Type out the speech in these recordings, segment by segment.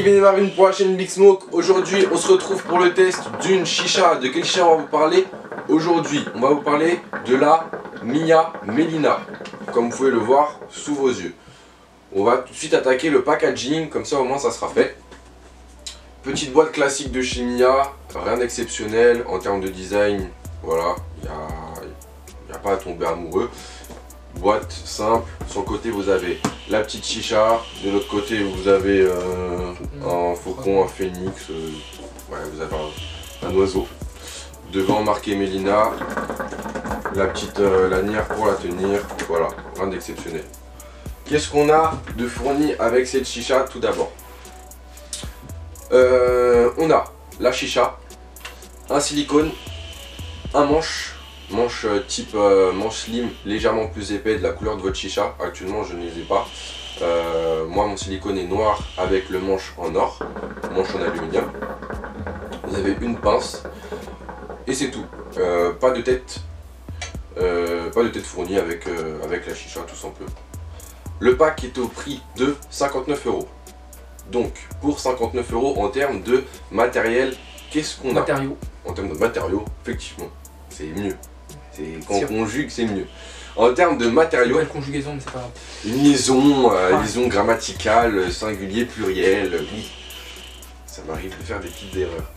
Kevin et Marvin pour la chaîne Big Smoke. Aujourd'hui on se retrouve pour le test d'une chicha. De quelle chicha on va vous parler aujourd'hui? On va vous parler de la Mia Melina, comme vous pouvez le voir sous vos yeux. On va tout de suite attaquer le packaging, comme ça au moins ça sera fait. Petite boîte classique de chez Mia, rien d'exceptionnel en termes de design. Voilà, il n'y a pas à tomber amoureux. Boîte simple, sur le côté vous avez la petite chicha, de l'autre côté vous avez un faucon, un phénix, ouais, vous avez un oiseau. Devant marqué Melina, la petite lanière pour la tenir, voilà, rien d'exceptionnel. Qu'est-ce qu'on a de fourni avec cette chicha tout d'abord? On a la chicha, un silicone, un manche type manche slim, légèrement plus épais de la couleur de votre chicha. Actuellement je ne les ai pas. Moi mon silicone est noir avec le manche en or, manche en aluminium. Vous avez une pince et c'est tout. Pas de tête fournie avec la chicha tout simplement. Le pack est au prix de 59 €. Donc pour 59 € en termes de matériel, qu'est-ce qu'on a? En termes de matériaux, effectivement, c'est mieux. Quand on conjugue, c'est mieux. En termes de matériaux, une conjugaison, mais c'est pas grave. Une liaison grammaticale, singulier, pluriel, oui. Ça m'arrive de faire des petites erreurs.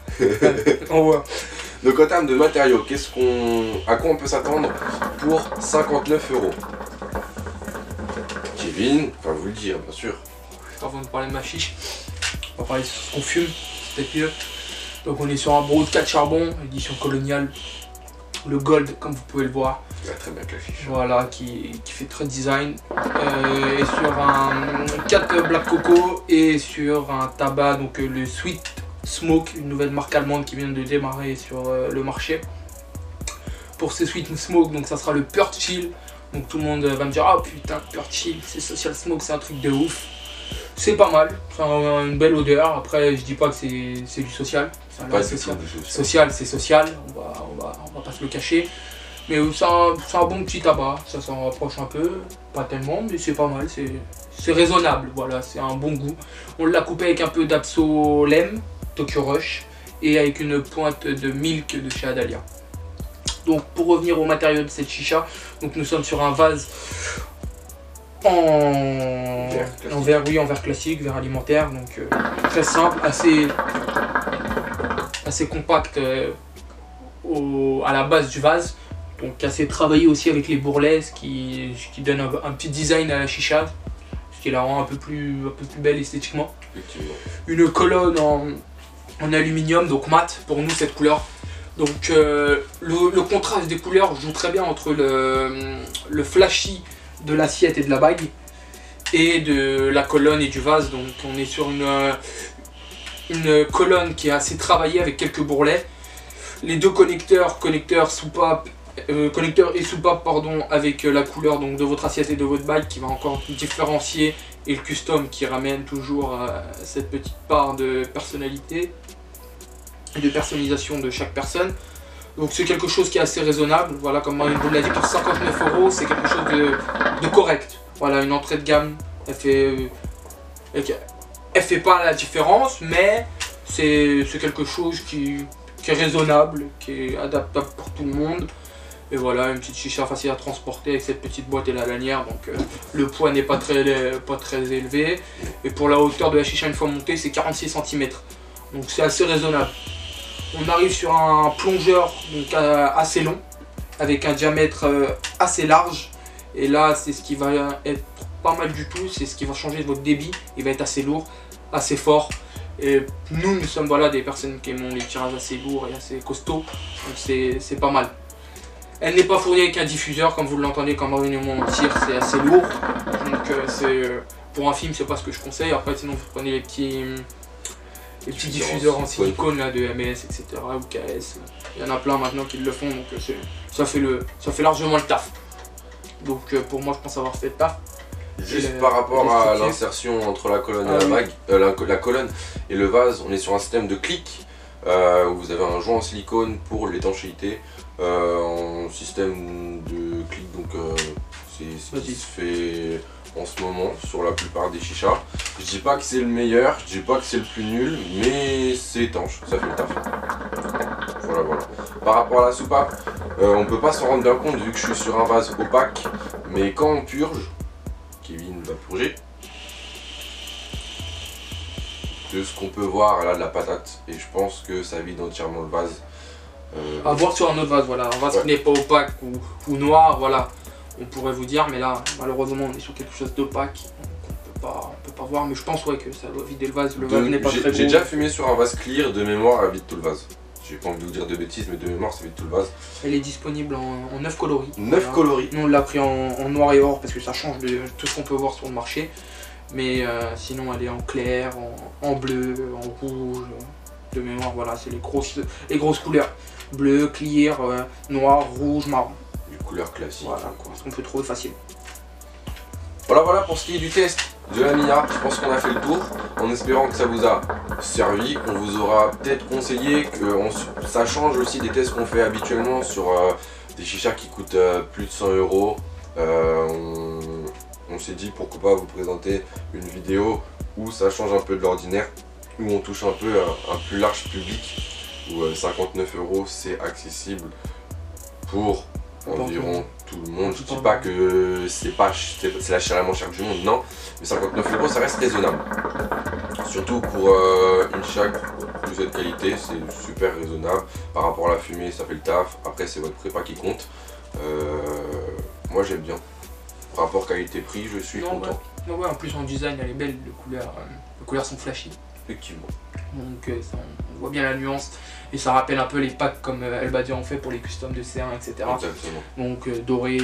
On voit. Donc en termes de matériaux, à quoi on peut s'attendre pour 59 €? Kevin, enfin vous le dire bien sûr. Avant de parler de ma chiche, on va parler de ce qu'on fume, c'est peut-être mieux. Donc on est sur un Broad 4 charbon, édition coloniale. Le gold, comme vous pouvez le voir. Il va très bien avec la chicha. Voilà, qui fait très design. Et sur un 4 Black Coco et sur un tabac, donc le Sweet Smoke, une nouvelle marque allemande qui vient de démarrer sur le marché. Pour ces Sweet Smoke, donc ça sera le Pure Chill. Donc tout le monde va me dire, ah putain, Pure Chill, c'est Social Smoke, c'est un truc de ouf. C'est pas mal, c'est une belle odeur. Après, je dis pas que c'est du social. Social, c'est social, on va pas se le cacher. Mais c'est un bon petit tabac, ça s'en rapproche un peu, pas tellement, mais c'est pas mal, c'est raisonnable, voilà, c'est un bon goût. On l'a coupé avec un peu d'Absolem, Tokyo Rush, et avec une pointe de milk de chez Adalia. Donc pour revenir au matériau de cette chicha, donc nous sommes sur un vase en verre classique, verre alimentaire, donc très simple, assez compact à la base du vase, donc assez travaillé aussi avec les bourrelets, ce qui donne un petit design à la chicha, ce qui la rend un peu plus belle esthétiquement. Une colonne en aluminium, donc mat pour nous cette couleur. Donc le contraste des couleurs joue très bien entre le flashy de l'assiette et de la bague et de la colonne et du vase. Donc on est sur une colonne qui est assez travaillée avec quelques bourrelets, les deux connecteurs soupape, connecteur et soupape pardon, avec la couleur donc de votre assiette et de votre bague qui va encore différencier, et le custom qui ramène toujours cette petite part de personnalité et de personnalisation de chaque personne. Donc c'est quelque chose qui est assez raisonnable, voilà, comme Marine vous l'a dit, pour 59 €, c'est quelque chose de correct. Voilà, une entrée de gamme, elle fait pas la différence, mais c'est quelque chose qui est raisonnable, qui est adaptable pour tout le monde. Et voilà, une petite chicha facile à transporter avec cette petite boîte et la lanière, donc le poids n'est pas très élevé. Et pour la hauteur de la chicha une fois montée, c'est 46 cm, donc c'est assez raisonnable. On arrive sur un plongeur donc, assez long, avec un diamètre assez large. Et là, c'est ce qui va être pas mal du tout, c'est ce qui va changer votre débit. Il va être assez lourd, assez fort. Et nous sommes voilà, des personnes qui aiment les tirages assez lourds et assez costauds. Donc c'est pas mal. Elle n'est pas fournie avec un diffuseur, comme vous l'entendez, quand Marine et moi on tire, c'est assez lourd. Donc pour un film, c'est pas ce que je conseille. Après, sinon, vous prenez les petits diffuseurs en silicone là, de MS, etc. ou KS. Il y en a plein maintenant qui le font, donc ça fait largement le taf. Donc pour moi, je pense avoir fait le taf. Juste par rapport à l'insertion entre la colonne et la bague, la colonne et le vase, on est sur un système de clic où vous avez un joint en silicone pour l'étanchéité, en système de clic, donc c'est ce qui se fait en ce moment sur la plupart des chichas. Je dis pas que c'est le meilleur, je dis pas que c'est le plus nul, mais c'est étanche, ça fait le taf. Voilà, voilà. Par rapport à la soupape, on peut pas s'en rendre bien compte vu que je suis sur un vase opaque, mais quand on purge, Kevin va purger, de ce qu'on peut voir, elle a de la patate et je pense que ça vide entièrement le vase. À voir sur un autre vase, voilà, un vase qui n'est pas opaque ou noir, voilà, on pourrait vous dire, mais là, malheureusement, on est sur quelque chose d'opaque, donc on peut pas voir, mais je pense ouais, que ça doit vider le vase n'est pas très gros. J'ai déjà fumé sur un vase clear, de mémoire, elle vide tout le vase. J'ai pas envie de vous dire de bêtises, mais de mémoire, ça vide tout le vase. Elle est disponible en 9 coloris. 9 voilà. Coloris. Nous, on l'a pris en noir et or, parce que ça change de tout ce qu'on peut voir sur le marché, mais sinon, elle est en clair, en bleu, en rouge, de mémoire, voilà, c'est les grosses couleurs. Bleu, clear, noir, rouge, marron. Les couleurs classiques. Voilà, ce qu'on peut trouver facile. Voilà pour ce qui est du test de la Mia. Je pense qu'on a fait le tour, en espérant que ça vous a servi, qu'on vous aura peut-être conseillé, que ça change aussi des tests qu'on fait habituellement sur des chichas qui coûtent plus de 100 €. On s'est dit pourquoi pas vous présenter une vidéo où ça change un peu de l'ordinaire, où on touche un peu un plus large public, où 59 € c'est accessible pour environ tout le monde. Je dis pas que c'est la chair la moins chère du monde, non, mais 59 € ça reste raisonnable. Surtout pour une chicha de cette qualité, c'est super raisonnable. Par rapport à la fumée, ça fait le taf. Après, c'est votre prépa qui compte. Moi, j'aime bien. Rapport qualité-prix, je suis content. Ouais, en plus en design, elle est belle, les couleurs sont flashy. Effectivement. Donc on voit bien la nuance et ça rappelle un peu les packs comme El Badia en fait pour les customs de C1, etc. Exactement. Donc doré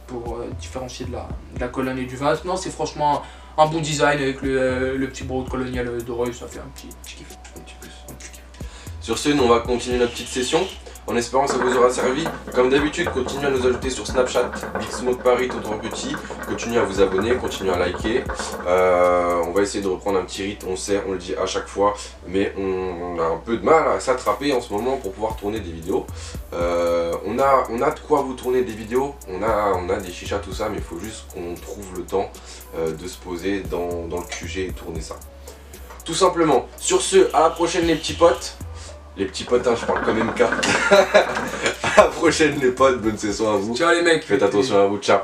pour différencier de la colonne et du vase. Non, c'est franchement un bon design avec le petit brode colonial doré, ça fait un petit kiff. Un petit plus. Sur ce, nous on va continuer notre petite session. En espérant que ça vous aura servi. Comme d'habitude, continuez à nous ajouter sur Snapchat, Big Smoke Paris tout en petit. Continuez à vous abonner, continuez à liker. On va essayer de reprendre un petit rythme, on sait, on le dit à chaque fois. Mais on a un peu de mal à s'attraper en ce moment pour pouvoir tourner des vidéos. On a de quoi vous tourner des vidéos. On a des chichas, tout ça, mais il faut juste qu'on trouve le temps de se poser dans le QG et tourner ça. Tout simplement. Sur ce, à la prochaine les petits potes. Les petits potes, hein, je parle quand même qu'à. À la prochaine les potes, bonne session à vous. Ciao les mecs. Faites attention à vous, ciao.